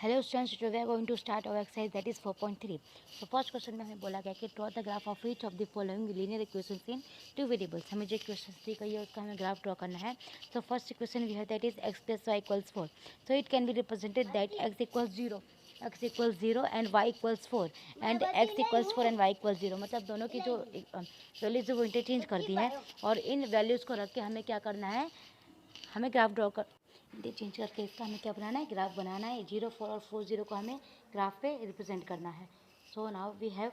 Hello students, today we are going to start our exercise that is 4.3। तो first question में हमें बोला गया कि draw the graph of each of the following linear equations in two variables. हमें जो equation दी गई है उसका हमें ग्राफ ड्रॉ करना है। तो first equation we have that is x plus y equals 4। So it can be represented that x equals 0 and y equals 4 and x equals 4 and y equals 0। मतलब दोनों की जो वैल्यूज है वो इंटरचेंज कर दी है और इन वैल्यूज़ को रख के हमें क्या करना है, हमें ग्राफ ड्रॉ कर चेंज करके इसका हमें क्या बनाना है, ग्राफ बनाना है। 0 4 और 4 0 को हमें ग्राफ पे रिप्रेजेंट करना है। So now we have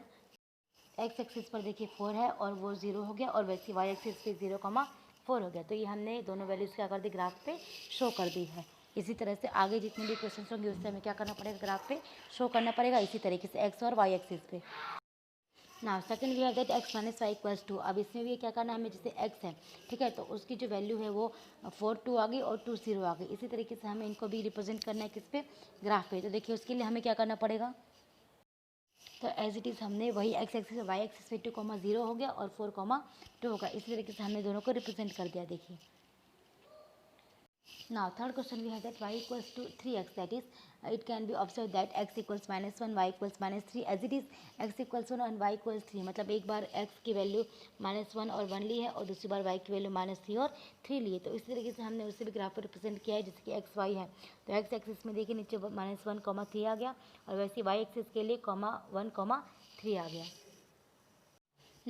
x axis पर देखिए 4 है और वो 0 हो गया, और वैसे वाई एक्सिस पे 0,4 हो गया। तो ये हमने दोनों वैल्यूज़ क्या कर दी, ग्राफ पे शो कर दी है। इसी तरह से आगे जितने भी क्वेश्चन होंगे उससे हमें क्या करना पड़ेगा, ग्राफ पे शो करना पड़ेगा इसी तरीके से एक्स और वाई एक्सिस पे। Now second we have that x minus y equals 2। अब इसमें भी क्या करना है हमें, जैसे x है, ठीक है, तो उसकी जो वैल्यू है वो 4 2 आ गई और 2 0 आ गई। इसी तरीके से हमें इनको भी रिप्रेजेंट करना है किस पे, ग्राफ पे। तो देखिए उसके लिए हमें क्या करना पड़ेगा, तो एज इट इज़ हमने वही x एक्सिस वाई एक्सिस पे 2,0 हो गया और 4,2 होगा। इसी तरीके से हमने दोनों को रिप्रेजेंट कर दिया। देखिए now third question we have that y equals to 3x, that is it can be observed that x equals -1 y equals -3 as it is x equals 1 and y equals 3। मतलब एक बार x की value -1 और 1 ली है और दूसरी बार y की value -3 और 3 ली है। तो इसी तरीके से हमने उसे भी ग्राफ पर रिप्रेजेंट किया है जैसे कि एक्स वाई है। तो x एक्सिस में देखिए नीचे -1,3 आ गया और वैसे y एक्सिस के लिए 1,3 आ गया।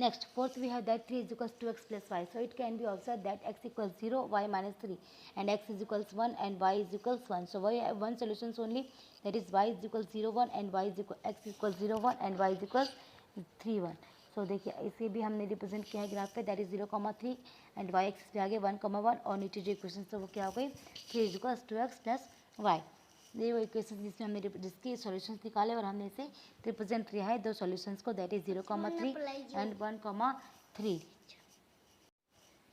Next, fourth we have that 3 is equals to x plus y. So it can be observed that x equals 0, y minus 3 and x is equals 1 and y is equals 1. So we have one solutions only, that is y is equals 0 1 and y is equal x is equals 0 1 and y is equals 3 1. So देखिए इसे भी हमने represent किया है graph पे, that is 0,3 and y axis पे आगे 1,1 और नीचे जो इक्वेशन है वो क्या हो गई, 3 is equals to x plus y. ये वो इक्वेशन जिसमें हमने जिसके सॉल्यूशंस निकाले और हमने इसे रिप्रेजेंट किया है दो सॉल्यूशंस को, that is 0,3 and 1,3।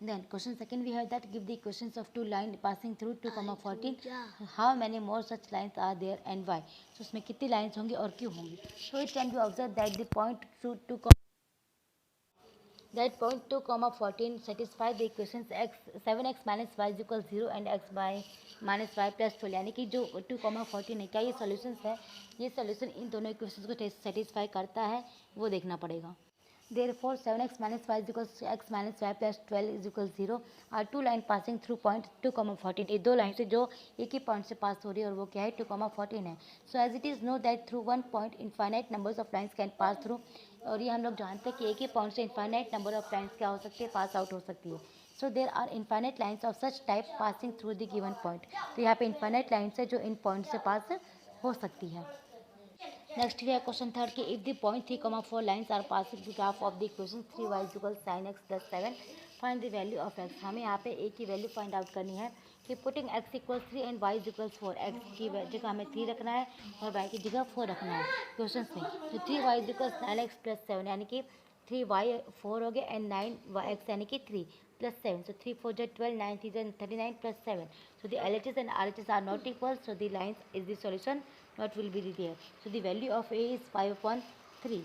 Then question second we have that give the equations of two line passing through 2,14. How many more such lines are there and why? So उसमें कितनी लाइन्स होंगी और क्यों होंगी? So it can be observed that the point 2,14 satisfy the equations x 7x minus y is equal 0 and x by minus y plus 12। यानी कि जो 2,14 है, क्या ये सॉल्यूशंस है, ये सॉल्यूशन इन दोनों इक्वेशंस को सेटिस्फाई करता है वो देखना पड़ेगा। Therefore 7x minus y is equals to x minus y plus 12 is equals 0 are two line passing through point 2,14। ये दो लाइन से जो एक ही पॉइंट से पास हो रही है और वो क्या है, 2,14 है। So as it is know that through one point infinite numbers of lines can pass through. और ये हम लोग जानते हैं कि एक ही पॉइंट से इनफाइनाइट नंबर ऑफ लाइन्स क्या हो सकती है, पास आउट हो सकती है। So there are infinite lines of such type passing through the given point. तो यहाँ पे इनफाइनाइट लाइन्स है जो इन पॉइंट से पास हो सकती है। नेक्स्ट वी है क्वेश्चन थर्ड कि if the point 3,4 lines are passing the graph of the equation 3y equal sin x plus 7 find the value of x। हमें यहाँ पे एक ही वैल्यू फाइंड आउट करनी है कि putting x equals 3 and y equals 4। x की जगह हमें 3 रखना है और y की जगह 4 रखना है क्वेश्चन में। तो 3y इक्वल्स 9x प्लस 7 यानी कि 3y 4 हो गया एंड 9x यानी कि 3 plus 7. So 3 4 is 12, 9 3 is 39 plus 7. So the LHS and RHS are not equal. So the lines is the solution. What will be there? So the value of A is 5/3.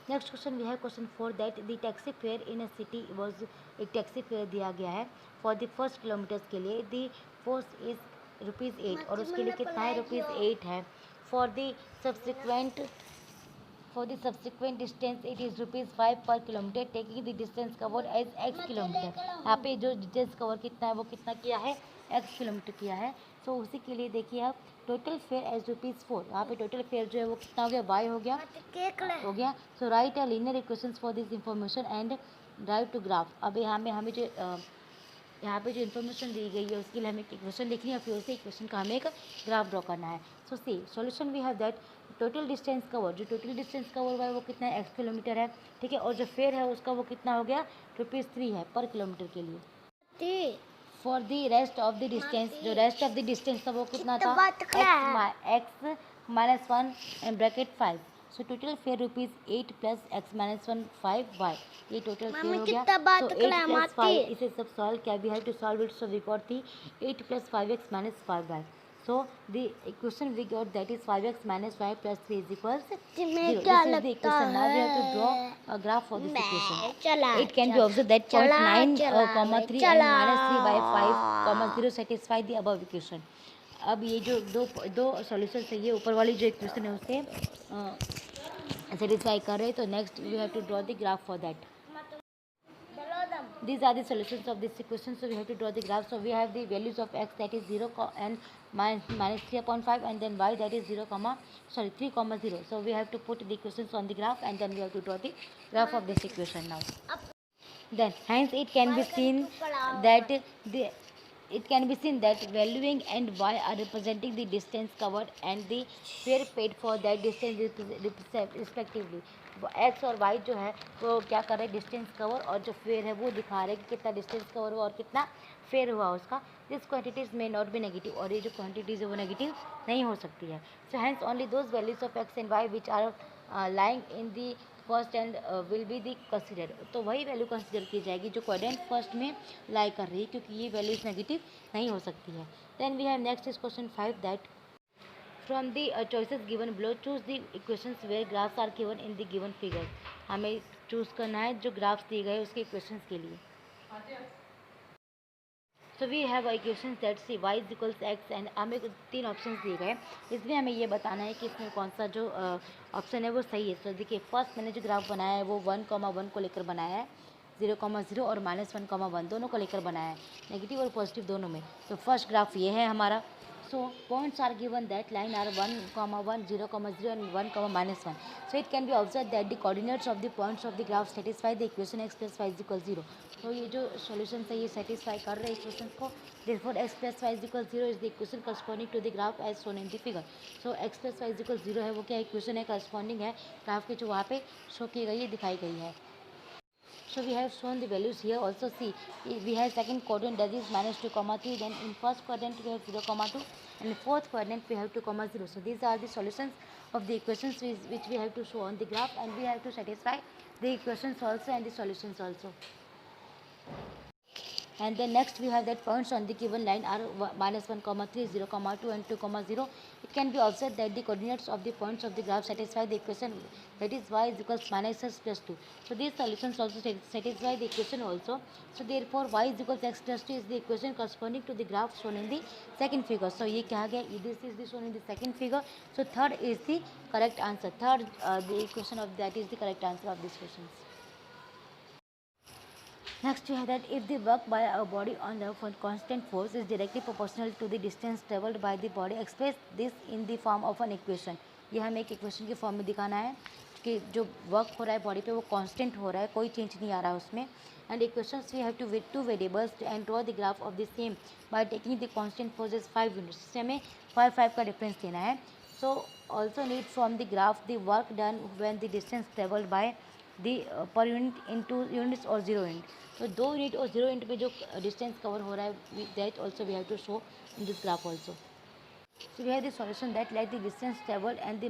Next question we है question 4 that the taxi fare in a city was. एक taxi fare दिया गया है for the first kilometres के लिए, the force is ₹8 और उसके लिए कितना है, ₹8 है। For the subsequent distance it is ₹5 per kilometer taking the distance covered as x kilometre. यहाँ पे जो डिस्टेंस कवर कितना है वो कितना किया है, x किलोमीटर किया है। सो उसी के लिए देखिए आप टोटल फेयर एज ₹4। यहाँ पे टोटल फेयर जो है वो कितना हो गया, y हो गया। So write a linear equations for this information and drive to graph. अब हमें जो यहाँ पे जो इन्फॉर्मेशन दी गई है उसके लिए हमें एक इक्वेशन लिखनी है और फिर उसी इक्वेशन का हमें एक ग्राफ ड्रॉ करना है। So see solution we have that total distance cover, जो टोटल डिस्टेंस कवर हुआ है वो कितना है, x किलोमीटर है, ठीक है। और जो फेयर है उसका वो कितना हो गया, ₹3 है पर किलोमीटर के लिए। For the rest of the distance, जो रेस्ट ऑफ द डिस्टेंस था वो कितना था, x minus 1 and bracket 5। So total fair ₹8 plus x minus 1 5y, ये टोटल फेयर हो गया। तो 8 प्लस 5 इसे सब सॉल्व किया, we have to solve it. So we got the 8 प्लस 5x minus 5y। So the equation we got, that is 5x minus 5 plus 3 is equals 0. तुम्हें This क्या is the लगता equation. Now we have to draw है? a graph for this मैं equation. चला It can be observed that point 9, comma 3 and minus 3 by 5, comma 0 satisfy the above equation. अब ये जो दो सॉल्यूशन है, ये ऊपर वाली जो इक्वेशन है उसे सेटिस्फाई कर रहे हैं. तो next we have to draw the graph for that. These are the solutions of this equation. So we have to draw the graph. So we have the values of x, that is 0 and minus 3/5, and then y, that is 3, 0. So we have to put the equations on the graph, and then we have to draw the graph of this equation now. Then hence it can be seen that valuing and y are representing the distance covered and the fare paid for that distance respectively. X और Y जो है वो क्या कर रहे हैं, distance cover, और जो फेयर है वो दिखा रहे हैं कि कितना डिस्टेंस कवर हुआ और कितना फेयर हुआ उसका. दिस क्वांटिटीज में नॉट बी नेगेटिव, और ये जो क्वांटिटीज है वो नेगेटिव नहीं हो सकती है. So hence only those values of x and y which are lying in the first and will be the consider. तो वही वैल्यू कंसिडर की जाएगी जो क्वाड्रेंट फर्स्ट में लाई कर रही है, क्योंकि ये वैल्यूज नेगेटिव नहीं हो सकती है. Then we have next is question 5 that from the choices given below choose the equations where graphs are given in the given figures. हमें चूज़ करना है जो ग्राफ्स दिए गए उसके इक्वेशंस के लिए. So we have equations that see y is equals x, and हमें 3 ऑप्शंस दिए गए. इसमें हमें ये बताना है कि इसमें कौन सा जो ऑप्शन है वो सही है. तो देखिए फर्स्ट मैंने जो ग्राफ बनाया है वो 1,1 को लेकर बनाया है, 0,0 और -1,1 दोनों को लेकर बनाया है, नेगेटिव और पॉजिटिव दोनों में. तो फर्स्ट ग्राफ ये है हमारा. So points are given that line are 1,1, 0,0 and 1,-1. So it can be observed that the coordinates of the points of the graph satisfy the equation x plus y is equal 0. तो ये जो solution है ये satisfy कर रहे हैं equation को. Therefore x plus y is equal 0 is the equation corresponding to the graph as shown in the figure. So x plus y is equal 0 है, वो क्या इक्वेशन है, corresponding है ग्राफ के जो वहाँ पे शो की गई है, दिखाई गई है. So we have shown the values here. Also see, we have second quadrant, that is -2,3. Then in first quadrant we have 0,2, and in fourth quadrant we have 2,0. So these are the solutions of the equations which we have to show on the graph, and we have to satisfy the equations also and the solutions also. And then next we have that points on the given line are -1,3, 0,2 and 2,0. It can be observed that the coordinates of the points of the graph satisfy the equation, that is y is equals -x plus 2. So these solutions also satisfy the equation also. So therefore y is equals x plus 2 is the equation corresponding to the graph shown in the second figure. So ये क्या गया, this is the shown in the second figure. So third is the correct answer. Third the equation of that is the correct answer of these questions. Next we have that if the work by a body on the constant force is directly proportional to the distance travelled by the body, express this in the form of an equation. ये हमें एक equation के form में दिखाना है कि जो work हो रहा है बॉडी पे वो कांस्टेंट हो रहा है, कोई चेंज नहीं आ रहा है उसमें. And equations we have to with 2 variables and draw the graph of the same by taking the constant force is 5 units. इससे हमें 5 का डिफरेंस लेना है. So also need from the graph the work done when the distance travelled by the per unit in 2 units और 0 unit. तो 2 unit और 0 unit में जो डिस्टेंस कवर हो रहा है, that also we have to show in this graph also. So we have the solution that like the distance travelled and the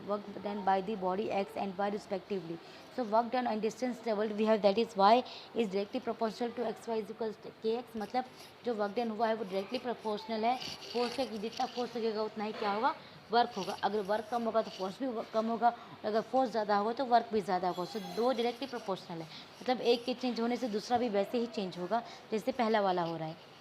work done by the body x and y respectively. So work done and distance travelled we have, that is y is directly proportional to x y is equals to kx. मतलब जो work done हुआ है वो directly proportional है force का, कि जितना force लगेगा उतना ही क्या होगा, वर्क होगा. अगर वर्क कम होगा तो फोर्स भी कम होगा, अगर फोर्स ज़्यादा होगा तो वर्क भी ज़्यादा होगा. सो दो डायरेक्टली प्रोपोर्शनल है, मतलब एक के चेंज होने से दूसरा भी वैसे ही चेंज होगा जैसे पहला वाला हो रहा है.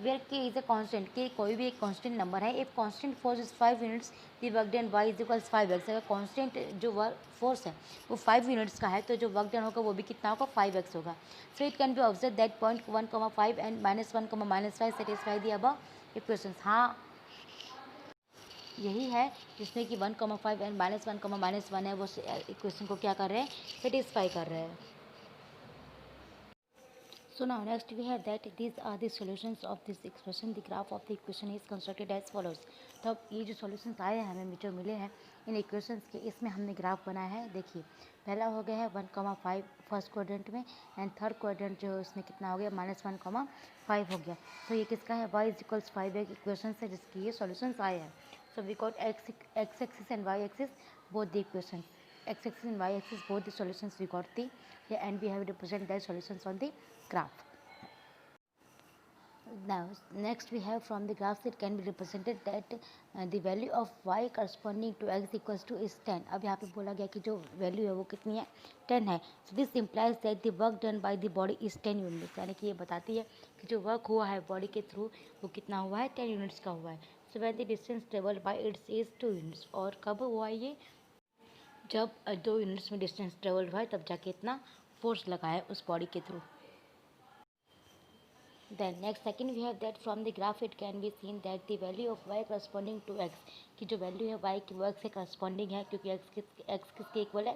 वेयर के इज ए कांस्टेंट, के कोई भी एक कांस्टेंट नंबर है. If constant force is 5 units the work done y is equals 5x. अगर कांस्टेंट जो वर्क फोर्स है वो 5 यूनिट्स का है तो जो वर्क डन होगा वो भी कितना होगा, 5x होगा. सो it can B observe that point 1,5 and -1,-5 satisfy the above equations. हाँ यही है जिसमें कि 1,5 एंड -1,-1 है वो इक्वेशन को क्या कर रहे हैं, सेटिस्फाई कर रहे हैं. So now next we have that these are the solutions of this expression. The graph of the equation is constructed as follows. तो अब ये जो solutions आए हैं हमें जो मिले हैं इन equations के, इसमें हमने ग्राफ बनाया है. देखिए पहला हो गया है 1,5 फर्स्ट क्वाड्रेंट में, एंड थर्ड क्वाड्रेंट जो इसमें कितना हो गया, -1,5 हो गया. तो ये किसका है, y इज इक्वल्स 5 एक इक्वेशन है जिसकी ये सॉल्यूशंस आए हैं. So we got x axis and y axis both the equations, x axis and y axis both the solutions we got the, yeah, and we have represented the solutions on the graph. Now, next we have from the graphs it can be represented that the value of y corresponding to x equals to is 10. अब यहाँ पे बोला गया कि जो value है वो कितनी है 10 है. So this implies that the work done by the body is 10 units. यानी कि ये बताती है कि जो वर्क हुआ है बॉडी के थ्रू वो कितना हुआ है 10 यूनिट्स का हुआ है. So when the distance traveled by its is 2 units. और कब हुआ ये जब 2 यूनिट्स में डिस्टेंस ट्रेवल हुआ है तब जाके इतना फोर्स लगा है उस बॉडी के through. Then next second we have that from the graph it can be seen that the value of y corresponding to x कि जो वैल्यू है y की वो x से corresponding है क्योंकि x किसके इक्वल है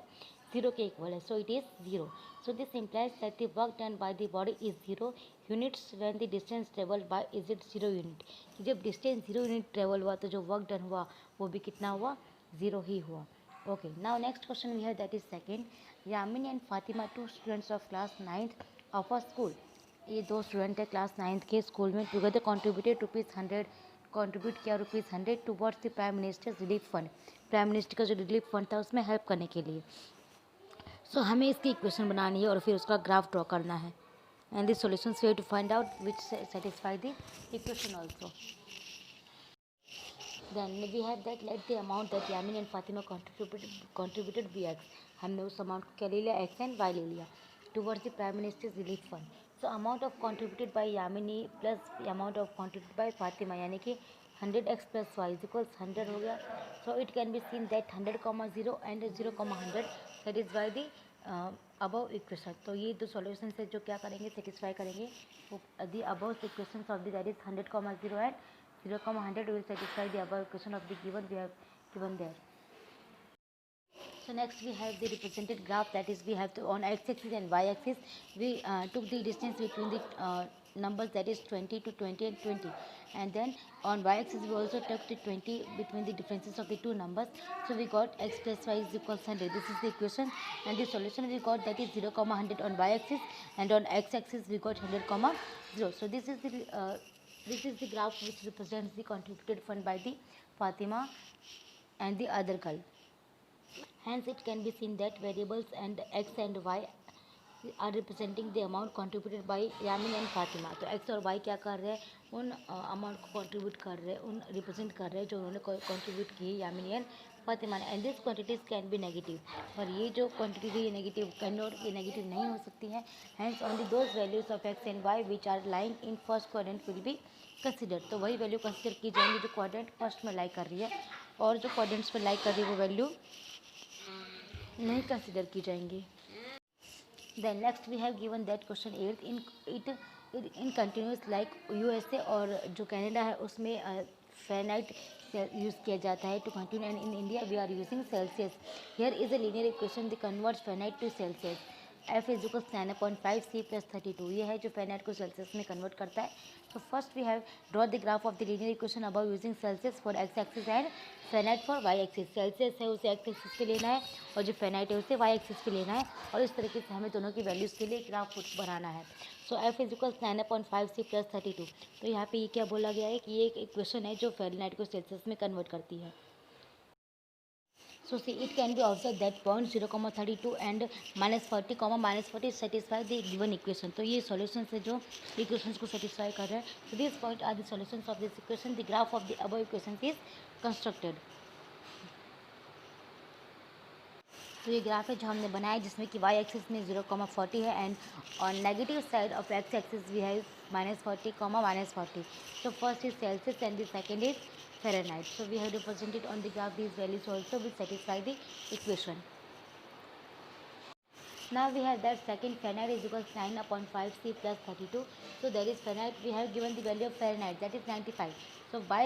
0 के इक्वल है. So it is 0. So this implies that the work done by the body is 0 units when the distance traveled by is it 0 unit. कि जब डिस्टेंस 0 यूनिट ट्रेवल हुआ तो जो वर्क डन हुआ वो भी कितना हुआ 0 ही हुआ. Okay, now next question we have that is second. Yamini and Fatima, two students of class 9th of a school. ये दो स्टूडेंट है क्लास 9th के स्कूल में. टुगेदर कॉन्ट्रीब्यूटेड ₹100 कॉन्ट्रीब्यूट किया ₹100 towards the prime ministers relief fund. Prime minister का जो relief fund था उसमें हेल्प करने के लिए. सो हमें इसकी इक्वेशन बनानी है और फिर उसका ग्राफ ड्रॉ करना है. And the solutions we have to find out which satisfy the equation also. Then we have that let the amount that Yamin and Fatima contributed be x. हमने उस अमाउंट को क्या ले लिया x and y ले लिया towards the prime minister's relief fund. So amount of contributed by Yamini plus amount of contributed by Fatima यानी कि 100x plus y is equals 100 हो गया. So it can be seen that 100,0 and 0,100 satisfy the above equation. तो ये दो solution है जो क्या करेंगे सेटिस्फाई करेंगे the above equations of the that is 100,0 and 0,100 will satisfy the above equation of the given we have given there. So next we have the represented graph that is we have to on x-axis and y-axis we took the distance between the numbers that is 20 to 20 and 20, and then on y-axis we also took the 20 between the differences of the two numbers. So we got x plus y is equals 100. This is the equation, and the solution we got that is 0,100 on y-axis, and on x-axis we got 100,0. So this is the graph which represents the contributed fund by the Fatima and the other girl. Hence it can be seen that variables and x and y are representing the amount contributed by Yamin and Fatima. तो x और y क्या कर रहे हैं उन amount को contribute कर रहे हैं उन रिप्रेजेंट कर रहे हैं जो उन्होंने कंट्रीब्यूट की यामिन एंड फातिमा ने. And this quantities can be negative. और ये जो क्वांटिटी है ये नेगेटिव कैन नॉट ये नेगेटिव नहीं हो सकती हैं. Hence only those values of x and y which are lying in first quadrant will be consider. तो वही वैल्यू कंसिडर की जाएंगी जो क्वाड्रेंट फर्स्ट में लाइक कर रही है और जो क्वाड्रेंट्स में लाइक कर रही है वो वैल्यू नहीं कंसिडर की जाएंगी. Then next we have given that question 8 in continuous like USA और जो कनाडा है उसमें फ़ारेनहाइट यूज़ किया जाता है to continue. And in India we are using Celsius. Here is a linear equation the converts Fahrenheit to Celsius. F is equal 9.5 C plus 32. ये है जो फ़ारेनहाइट को सेल्सियस में कन्वर्ट करता है. So first we have draw the graph of the linear equation above using Celsius for x-axis and Fahrenheit for y-axis. Celsius है उसे x-axis पे लेना है और जो Fahrenheit है उसे y-axis पे लेना है और इस तरीके से हमें दोनों की वैल्यूज़ के लिए ग्राफ बनाना है. सो F is equal 9.5 C plus 32. तो यहाँ पे ये क्या बोला गया है कि ये एक इक्वेशन है जो Fahrenheit को सेल्सियस में कन्वर्ट करती है. So see it can be observed that point 0,32 and -40 satisfy the given equation. तो ये solutions है जो equations को satisfy कर रहे हैं. So these point are the solutions of this equation. The graph of the above equations is constructed. तो ये ग्राफ है जो हमने बनाया जिसमें कि y एक्सिस में 0,40 है and on negative side of x axis we have -40, -40. So first is Celsius and the second is Fahrenheit. So we have represented on the graph these values also will satisfy the equation. Now we have that second Fahrenheit is equals 9/5 C plus 32. So there is Fahrenheit we have given the value of Fahrenheit that is 95. So by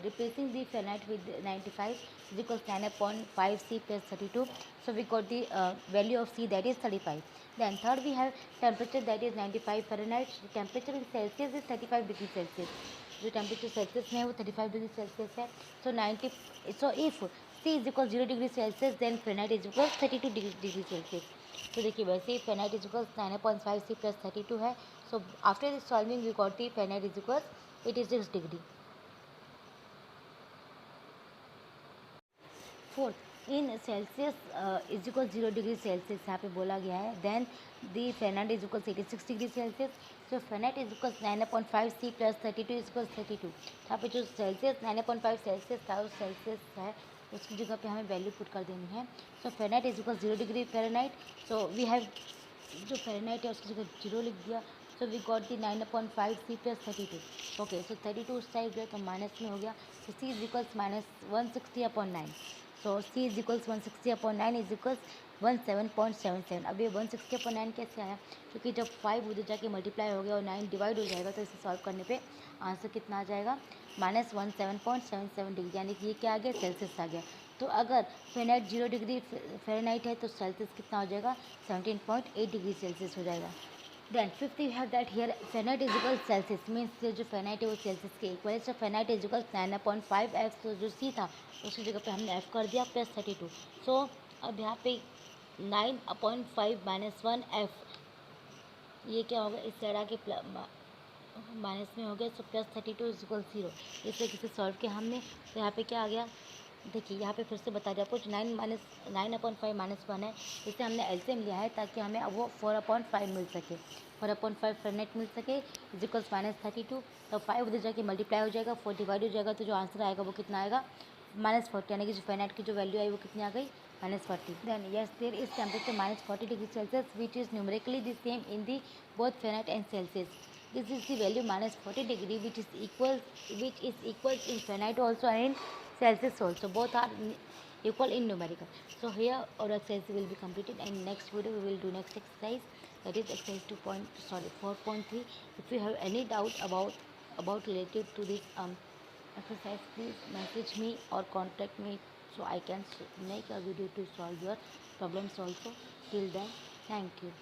replacing the Fahrenheit with 95 is equals 9/5 C plus 32. So we got the value of C that is 35. Then third we have temperature that is 95 Fahrenheit. The temperature in Celsius is 35 degrees Celsius. जो temperature Celsius में है वो 35 degree Celsius है. So if C is equal 0 degree Celsius then Fahrenheit is equal 32 degree Celsius. तो देखिए वैसे ही Fahrenheit is equal 9.5 C plus 32 है. So after this solving we got the Fahrenheit is equal 86 degree. Fourth in Celsius is equal 0 degree Celsius यहाँ पे बोला गया है. Then the Fahrenheit is equal 86 degree Celsius. So Fahrenheit is equals 9/5 C plus 32 is equals 32. यहाँ पे जो Celsius 9/5 Celsius था उस सेल्सियस है उसकी जगह पे हमें वैल्यू पुट कर देनी है. So Fahrenheit is equal 0 degree Fahrenheit. So we have जो Fahrenheit है उसकी जगह 0 लिख दिया. So we got the 9/5 C plus 32. Okay, so 32 उस साइड गया तो माइनस में हो गया. तो C is equals -160/9. So C is equals 160/9 is equals 17.77. अब ये 160/9 कैसे आया? क्योंकि जब 5 उधर जाके मल्टीप्लाई हो गया और 9 डिवाइड हो जाएगा तो इसे सॉल्व करने पे आंसर कितना आ जाएगा? -17.77 डिग्री. यानी कि ये क्या आ गया? सेल्सियस आ गया. तो अगर Fahrenheit 0 डिग्री Fahrenheit है तो सेल्सियस कितना हो जाएगा? 17.8 डिग्री सेल्सियस हो जाएगा. Then fifth you have that here Fahrenheit is equal Celsius means जो Fahrenheit है वो सेल्सियस के इक्वल है. So Fahrenheit is equal 9/5 F. तो जो C था उसकी जगह पे हमने F कर दिया प्लस 32. सो अब यहाँ पे 9/5 -1 F ये क्या होगा? इस साइड आके माइनस में हो गया. So plus 32 is equal 0. इस तरीके से सॉल्व किया हमने. तो यहाँ पे क्या आ गया? देखिए यहाँ पे फिर से बता दिया आपको. 9/5 -1 है. इसे हमने एलसीएम लिया है ताकि हमें अब वो 4/5 मिल सके. 4/5 Fahrenheit मिल सके इज इक्वल्स -32. तो 5 उधर जाके मल्टीप्लाई हो जाएगा, 4 डिवाइड हो जाएगा. तो जो आंसर आएगा वो कितना आएगा? -40. यानी कि जो Fahrenheit की जो वैल्यू आई वो कितनी आ गई? -40. Then yes there is temperature -40 degree Celsius which is numerically the same in the both Fahrenheit and Celsius. This is the value -40 degree which is equal in Fahrenheit also and in Celsius also. Both are equal in numerical. So here our exercise will be completed and next video we will do next exercise, that is exercise 4.3. If you have any doubt about related to this exercise, please message me or contact me so I can make a video to solve your problems also. Till then, thank you.